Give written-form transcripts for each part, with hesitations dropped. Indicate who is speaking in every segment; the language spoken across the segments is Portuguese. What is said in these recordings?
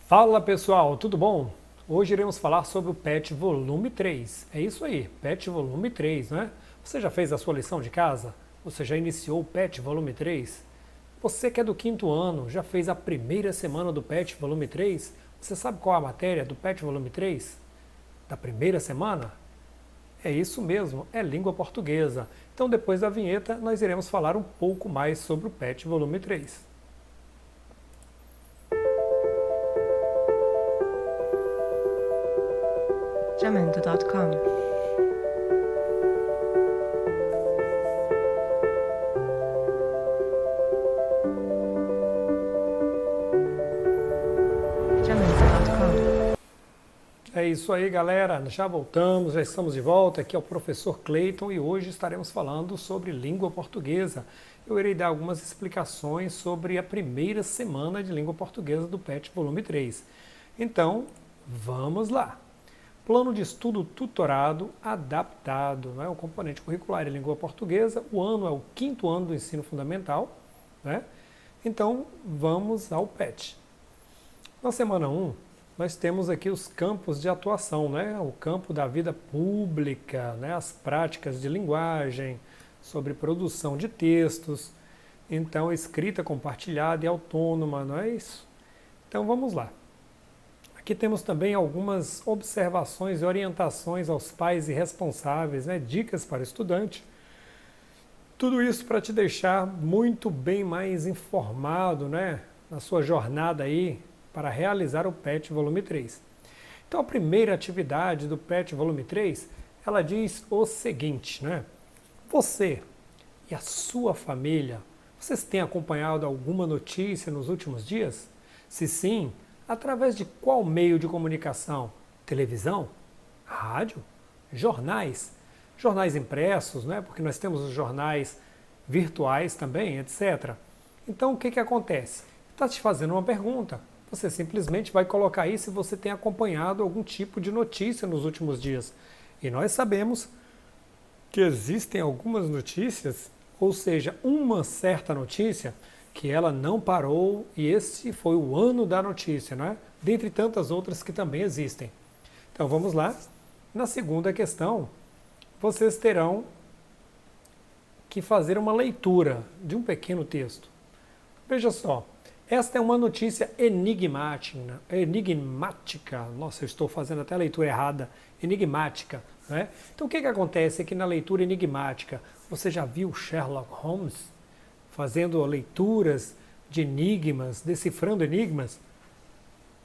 Speaker 1: Fala pessoal, tudo bom? Hoje iremos falar sobre o PET Volume 3. É isso aí, PET Volume 3, né? Você já fez a sua lição de casa? Você já iniciou o PET Volume 3? Você que é do quinto ano, já fez a primeira semana do PET Volume 3? Você sabe qual é a matéria do PET Volume 3? Da primeira semana? É isso mesmo, é língua portuguesa. Então depois da vinheta nós iremos falar um pouco mais sobre o PET Volume 3.
Speaker 2: Jamendo.com. Jamendo.com.
Speaker 1: É isso aí, galera. Já voltamos, já estamos de volta. Aqui é o professor Clayton e hoje estaremos falando sobre língua portuguesa. Eu irei dar algumas explicações sobre a primeira semana de língua portuguesa do PET Volume 3. Então, vamos lá. Plano de estudo tutorado adaptado, né? O componente curricular em língua portuguesa. O ano é o quinto ano do ensino fundamental, né? Então, vamos ao PET. Na semana 1, nós temos aqui os campos de atuação, né? O campo da vida pública, né? As práticas de linguagem, sobre produção de textos, então escrita compartilhada e autônoma, não é isso? Então vamos lá. Aqui temos também algumas observações e orientações aos pais e responsáveis, né? Dicas para o estudante. Tudo isso para te deixar muito bem mais informado, né? Na sua jornada aí para realizar o PET Volume 3. Então a primeira atividade do PET Volume 3, ela diz o seguinte, né? Você e a sua família, vocês têm acompanhado alguma notícia nos últimos dias? Se sim, através de qual meio de comunicação? Televisão? Rádio? Jornais? Jornais impressos, né? Porque nós temos os jornais virtuais também, etc. Então o que acontece? Está te fazendo uma pergunta. Você simplesmente vai colocar aí se você tem acompanhado algum tipo de notícia nos últimos dias. E nós sabemos que existem algumas notícias, ou seja, uma certa notícia, que ela não parou e esse foi o ano da notícia, né? Dentre tantas outras que também existem. Então vamos lá. Na segunda questão, vocês terão que fazer uma leitura de um pequeno texto. Veja só, esta é uma notícia enigmática. Nossa, eu estou fazendo até a leitura errada. Enigmática. Né? Então o que acontece aqui na leitura enigmática? Você já viu Sherlock Holmes fazendo leituras de enigmas, decifrando enigmas?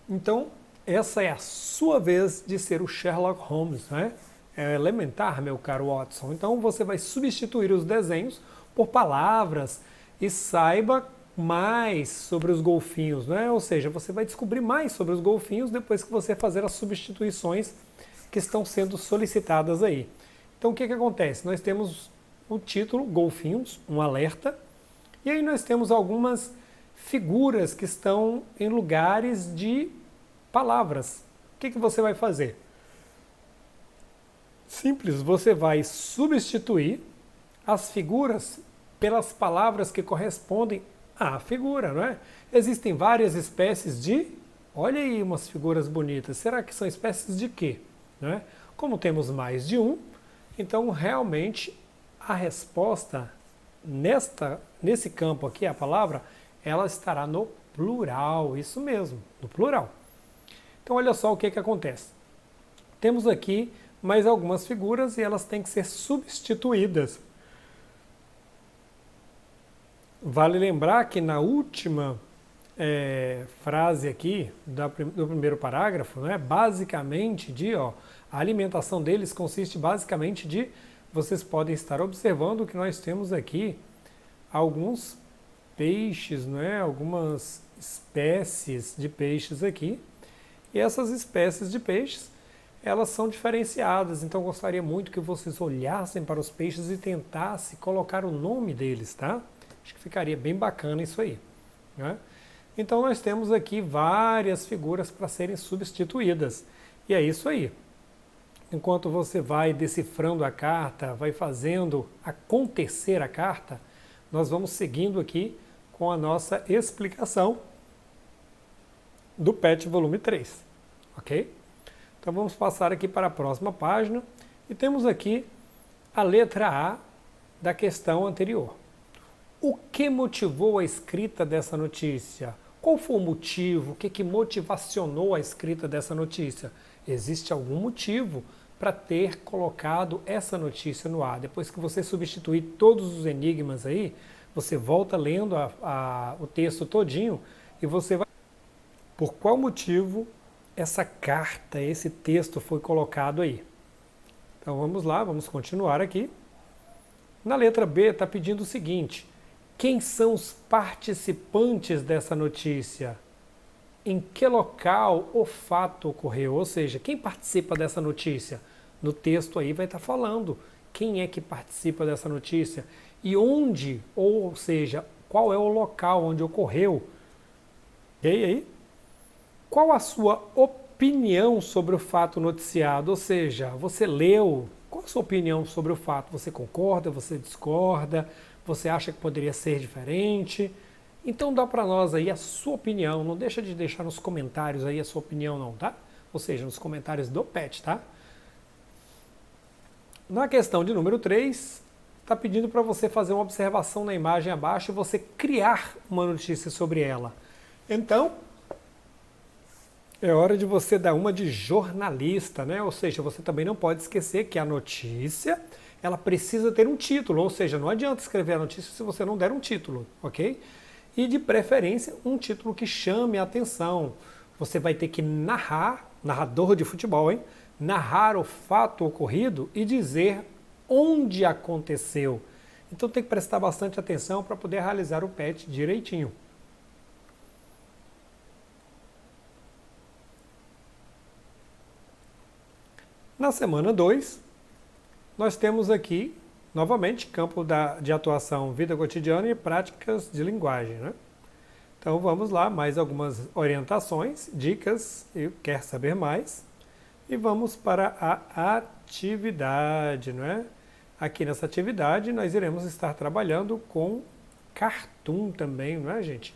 Speaker 1: Então, essa é a sua vez de ser o Sherlock Holmes. Né? É elementar, meu caro Watson. Então você vai substituir os desenhos por palavras e saiba mais sobre os golfinhos, né? Ou seja, você vai descobrir mais sobre os golfinhos depois que você fazer as substituições que estão sendo solicitadas aí. Então o que acontece? Nós temos o título Golfinhos, um alerta, e aí nós temos algumas figuras que estão em lugares de palavras. O que você vai fazer? Simples, você vai substituir as figuras pelas palavras que correspondem à figura, não é? Existem várias espécies de... Olha aí umas figuras bonitas. Será que são espécies de quê? Não é? Como temos mais de um, então realmente a resposta nesse campo aqui, a palavra, ela estará no plural, isso mesmo, no plural. Então olha só o que acontece. Temos aqui mais algumas figuras e elas têm que ser substituídas. Vale lembrar que na última frase aqui do primeiro parágrafo, né, basicamente a alimentação deles consiste basicamente de, vocês podem estar observando que nós temos aqui alguns peixes, né, algumas espécies de peixes aqui, e essas espécies de peixes, elas são diferenciadas, então eu gostaria muito que vocês olhassem para os peixes e tentassem colocar o nome deles, tá? Acho que ficaria bem bacana isso aí, né? Então nós temos aqui várias figuras para serem substituídas. E é isso aí. Enquanto você vai decifrando a carta, vai fazendo acontecer a carta, nós vamos seguindo aqui com a nossa explicação do PET volume 3, ok? Então vamos passar aqui para a próxima página e temos aqui a letra A da questão anterior. O que motivou a escrita dessa notícia? Qual foi o motivo? O que motivacionou a escrita dessa notícia? Existe algum motivo para ter colocado essa notícia no ar? Depois que você substituir todos os enigmas aí, você volta lendo o texto todinho e você vai... Por qual motivo essa carta, esse texto foi colocado aí? Então vamos lá, vamos continuar aqui. Na letra B está pedindo o seguinte: quem são os participantes dessa notícia? Em que local o fato ocorreu? Ou seja, quem participa dessa notícia? No texto aí vai estar falando quem é que participa dessa notícia e onde, ou seja, qual é o local onde ocorreu. E aí? Qual a sua opinião sobre o fato noticiado? Ou seja, você leu, qual a sua opinião sobre o fato? Você concorda, você discorda, você acha que poderia ser diferente? Então dá para nós aí a sua opinião, não deixa de deixar nos comentários aí a sua opinião não, tá? Ou seja, nos comentários do PET, tá? Na questão de número 3, está pedindo para você fazer uma observação na imagem abaixo e você criar uma notícia sobre ela. Então, é hora de você dar uma de jornalista, né? Ou seja, você também não pode esquecer que a notícia, ela precisa ter um título, ou seja, não adianta escrever a notícia se você não der um título, ok? E de preferência, um título que chame a atenção. Você vai ter que narrar, narrador de futebol, hein? Narrar o fato ocorrido e dizer onde aconteceu. Então tem que prestar bastante atenção para poder realizar o PET direitinho. Na semana 2, nós temos aqui, novamente, campo de atuação vida cotidiana e práticas de linguagem, né? Então vamos lá, mais algumas orientações, dicas e quer saber mais. E vamos para a atividade, não é? Aqui nessa atividade nós iremos estar trabalhando com cartoon também, não é, gente?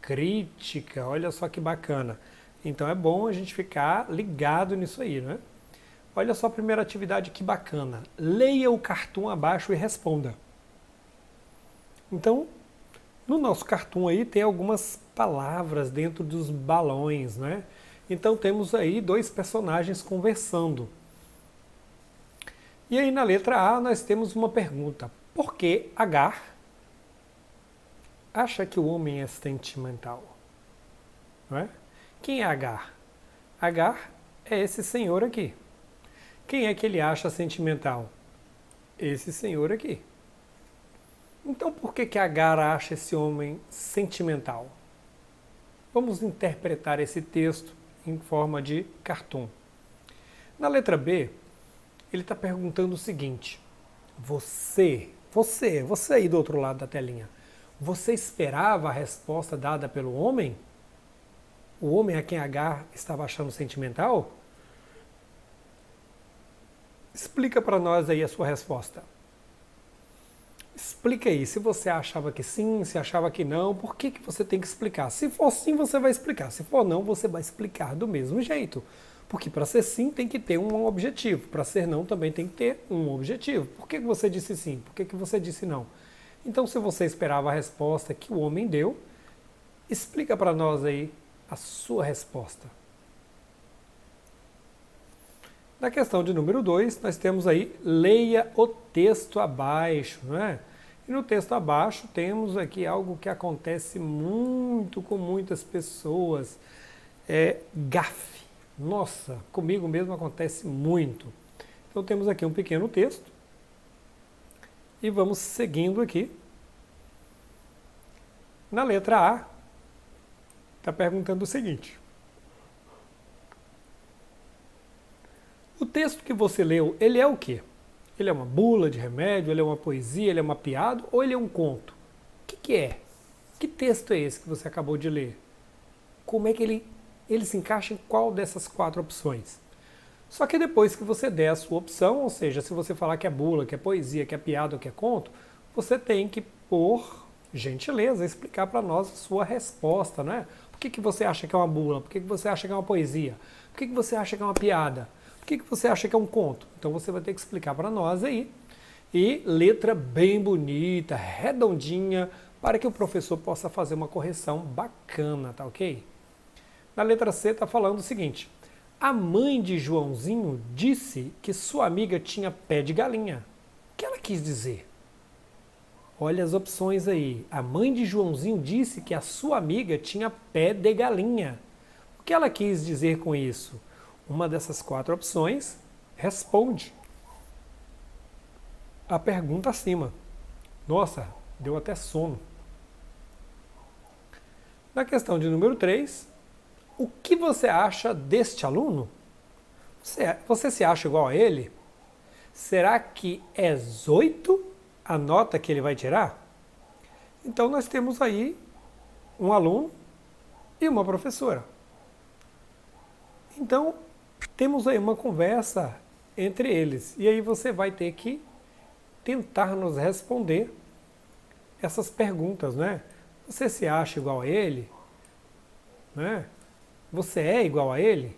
Speaker 1: Crítica, olha só que bacana. Então é bom a gente ficar ligado nisso aí, não é? Olha só a primeira atividade, que bacana. Leia o cartoon abaixo e responda. Então, no nosso cartoon aí tem algumas palavras dentro dos balões, né? Então temos aí dois personagens conversando. E aí na letra A nós temos uma pergunta. Por que Agar acha que o homem é sentimental? Não é? Quem é Agar? Agar é esse senhor aqui. Quem é que ele acha sentimental? Esse senhor aqui. Então por que Agar acha esse homem sentimental? Vamos interpretar esse texto em forma de cartoon. Na letra B, ele está perguntando o seguinte: você aí do outro lado da telinha, você esperava a resposta dada pelo homem? O homem a quem Agar estava achando sentimental? Explica para nós aí a sua resposta. Explica aí, se você achava que sim, se achava que não, por que você tem que explicar? Se for sim, você vai explicar. Se for não, você vai explicar do mesmo jeito. Porque para ser sim tem que ter um objetivo, para ser não também tem que ter um objetivo. Por que você disse sim? Por que você disse não? Então, se você esperava a resposta que o homem deu, explica para nós aí a sua resposta. Na questão de número 2, nós temos aí, leia o texto abaixo, não é? E no texto abaixo temos aqui algo que acontece muito com muitas pessoas, gafe. Nossa, comigo mesmo acontece muito. Então temos aqui um pequeno texto e vamos seguindo aqui. Na letra A, está perguntando o seguinte: o texto que você leu, ele é o quê? Ele é uma bula de remédio, ele é uma poesia, ele é uma piada ou ele é um conto? O que é? Que texto é esse que você acabou de ler? Como é que ele se encaixa em qual dessas 4 opções? Só que depois que você der a sua opção, ou seja, se você falar que é bula, que é poesia, que é piada ou que é conto, você tem que, por gentileza, explicar para nós a sua resposta, né? Por que você acha que é uma bula? Por que você acha que é uma poesia? Por que você acha que é uma piada? Por que você acha que é um conto? Então você vai ter que explicar para nós aí. E letra bem bonita, redondinha, para que o professor possa fazer uma correção bacana, tá ok? Na letra C está falando o seguinte: a mãe de Joãozinho disse que sua amiga tinha pé de galinha. O que ela quis dizer? Olha as opções aí. A mãe de Joãozinho disse que a sua amiga tinha pé de galinha. O que ela quis dizer com isso? Uma dessas 4 opções responde a pergunta acima. Nossa, deu até sono. Na questão de número 3, o que você acha deste aluno? Você se acha igual a ele? Será que é 8 a nota que ele vai tirar? Então nós temos aí um aluno e uma professora. Então temos aí uma conversa entre eles. E aí você vai ter que tentar nos responder essas perguntas, né? Você se acha igual a ele? Né? Você é igual a ele?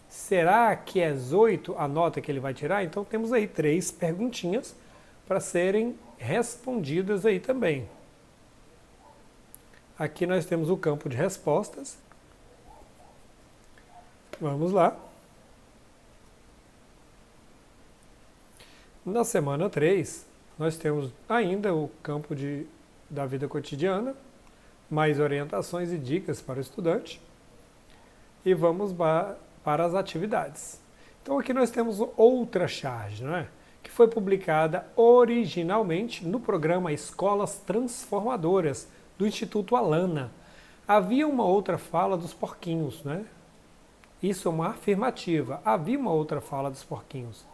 Speaker 1: Será que é 8 a nota que ele vai tirar? Então temos aí 3 perguntinhas para serem respondidas aí também. Aqui nós temos o campo de respostas. Vamos lá. Na semana 3, nós temos ainda o campo da vida cotidiana, mais orientações e dicas para o estudante. E vamos para as atividades. Então aqui nós temos outra charge, não é? Que foi publicada originalmente no programa Escolas Transformadoras, do Instituto Alana. Havia uma outra fala dos porquinhos, né? Isso é uma afirmativa. Havia uma outra fala dos porquinhos.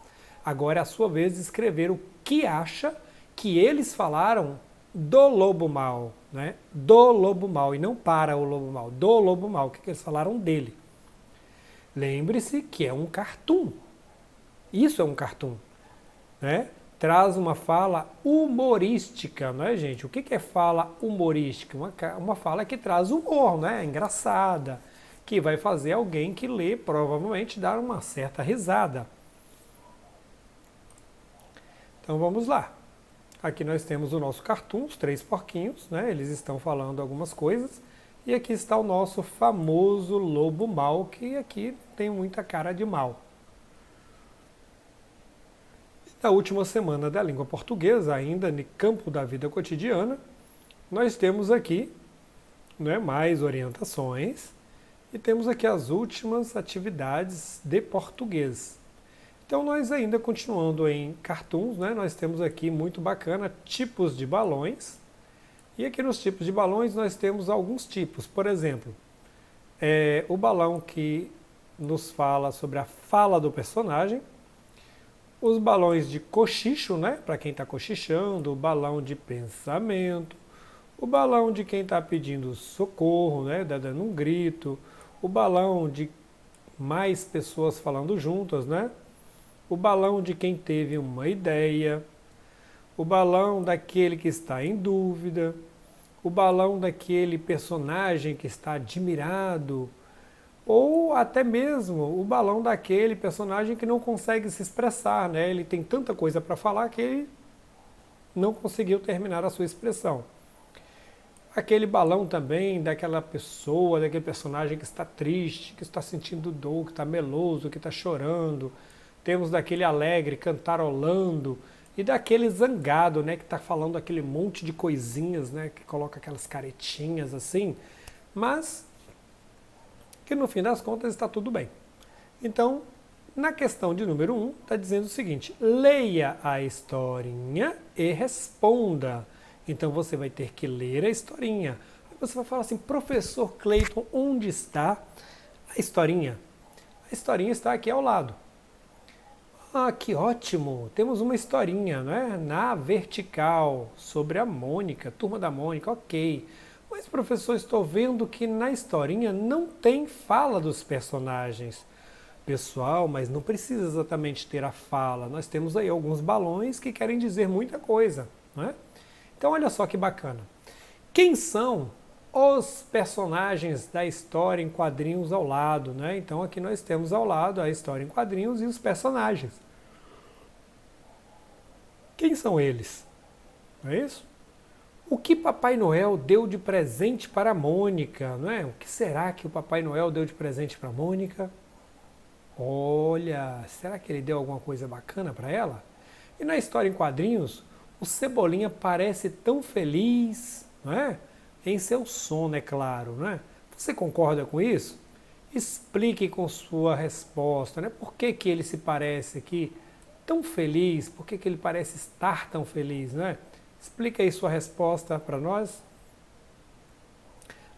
Speaker 1: Agora é a sua vez de escrever o que acha que eles falaram do lobo mau, né? Do lobo mau, e não para o lobo mau, do lobo mau, o que eles falaram dele. Lembre-se que é um cartoon. Isso é um cartoon, né? Traz uma fala humorística, não é, gente? O que é fala humorística? Uma fala que traz humor, né? Engraçada, que vai fazer alguém que lê provavelmente dar uma certa risada. Então vamos lá. Aqui nós temos o nosso cartoon, os 3 porquinhos, né? Eles estão falando algumas coisas. E aqui está o nosso famoso lobo mau, que aqui tem muita cara de mal. Na última semana da língua portuguesa, ainda no campo da vida cotidiana, nós temos aqui, né, mais orientações e temos aqui as últimas atividades de português. Então nós ainda continuando em cartoons, né, nós temos aqui muito bacana tipos de balões. E aqui nos tipos de balões nós temos alguns tipos. Por exemplo, o balão que nos fala sobre a fala do personagem, os balões de cochicho, né, para quem está cochichando, o balão de pensamento, o balão de quem está pedindo socorro, né, dando um grito, o balão de mais pessoas falando juntas, né, o balão de quem teve uma ideia, o balão daquele que está em dúvida, o balão daquele personagem que está admirado, ou até mesmo o balão daquele personagem que não consegue se expressar, né? Ele tem tanta coisa para falar que ele não conseguiu terminar a sua expressão. Aquele balão também daquela pessoa, daquele personagem que está triste, que está sentindo dor, que está meloso, que está chorando. Temos daquele alegre cantarolando e daquele zangado, né, que está falando aquele monte de coisinhas, né, que coloca aquelas caretinhas assim, mas que no fim das contas está tudo bem. Então, na questão de número 1, está dizendo o seguinte: leia a historinha e responda. Então você vai ter que ler a historinha. Aí você vai falar assim: professor Cleiton, onde está a historinha? A historinha está aqui ao lado. Ah, que ótimo! Temos uma historinha, né? Na vertical, sobre a Mônica, turma da Mônica, ok. Mas, professor, estou vendo que na historinha não tem fala dos personagens. Pessoal, mas não precisa exatamente ter a fala. Nós temos aí alguns balões que querem dizer muita coisa, né? Então, olha só que bacana. Quem são os personagens da história em quadrinhos ao lado, né? Então aqui nós temos ao lado a história em quadrinhos e os personagens. Quem são eles? Não é isso? O que Papai Noel deu de presente para a Mônica, não é? O que será que o Papai Noel deu de presente para a Mônica? Olha, será que ele deu alguma coisa bacana para ela? E na história em quadrinhos, o Cebolinha parece tão feliz, não é? Em seu sono, é claro, não é? Você concorda com isso? Explique com sua resposta, né? Por que ele se parece aqui tão feliz? Por que ele parece estar tão feliz, não é? Explica aí sua resposta para nós.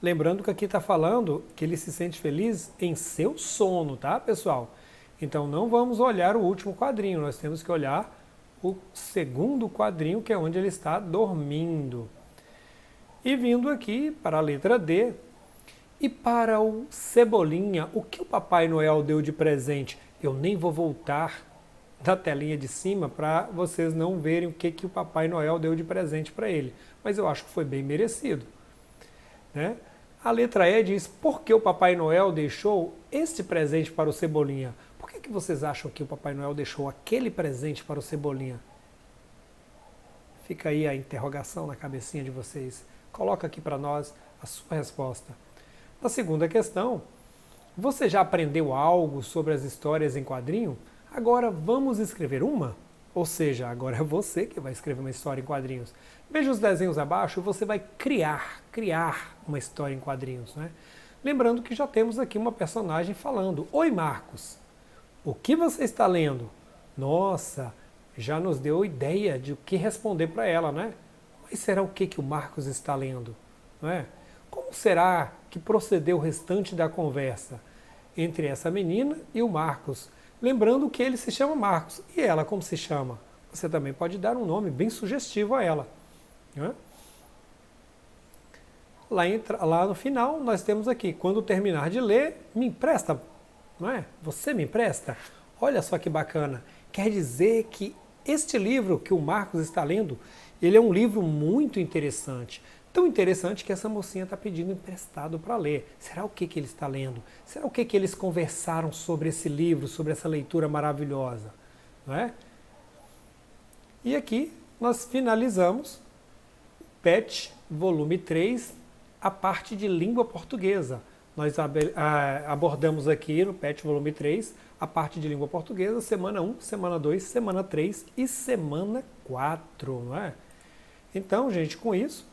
Speaker 1: Lembrando que aqui está falando que ele se sente feliz em seu sono, tá, pessoal? Então não vamos olhar o último quadrinho, nós temos que olhar o segundo quadrinho, que é onde ele está dormindo. E vindo aqui para a letra D, e para o Cebolinha, o que o Papai Noel deu de presente? Eu nem vou voltar da telinha de cima para vocês não verem o que o Papai Noel deu de presente para ele. Mas eu acho que foi bem merecido, né? A letra E diz, por que o Papai Noel deixou este presente para o Cebolinha? Por que vocês acham que o Papai Noel deixou aquele presente para o Cebolinha? Fica aí a interrogação na cabecinha de vocês. Coloca aqui para nós a sua resposta. Na segunda questão, você já aprendeu algo sobre as histórias em quadrinho? Agora vamos escrever uma? Ou seja, agora é você que vai escrever uma história em quadrinhos. Veja os desenhos abaixo e você vai criar uma história em quadrinhos, né? Lembrando que já temos aqui uma personagem falando. Oi, Marcos, o que você está lendo? Nossa, já nos deu ideia de o que responder para ela, né? Mas será o que o Marcos está lendo? Não é? Como será que procedeu o restante da conversa entre essa menina e o Marcos? Lembrando que ele se chama Marcos. E ela como se chama? Você também pode dar um nome bem sugestivo a ela. Né? Lá no final nós temos aqui, quando terminar de ler, me empresta, não é? Você me empresta? Olha só que bacana. Quer dizer que este livro que o Marcos está lendo, ele é um livro muito interessante. Tão interessante que essa mocinha está pedindo emprestado para ler. Será o que ele está lendo? Será o que eles conversaram sobre esse livro, sobre essa leitura maravilhosa? Não é? E aqui nós finalizamos o PET volume 3, a parte de língua portuguesa. Nós abordamos aqui no PET volume 3 a parte de língua portuguesa, semana 1, semana 2, semana 3 e semana 4. Não é? Então, gente, com isso,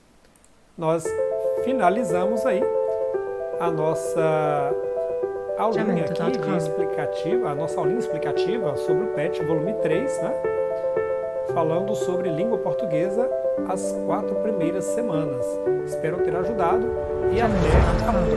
Speaker 1: nós finalizamos aí a nossa aulinha aqui de explicativa, a nossa aulinha explicativa sobre o PET volume 3, né? Falando sobre língua portuguesa as 4 primeiras semanas. Espero ter ajudado e até a próxima.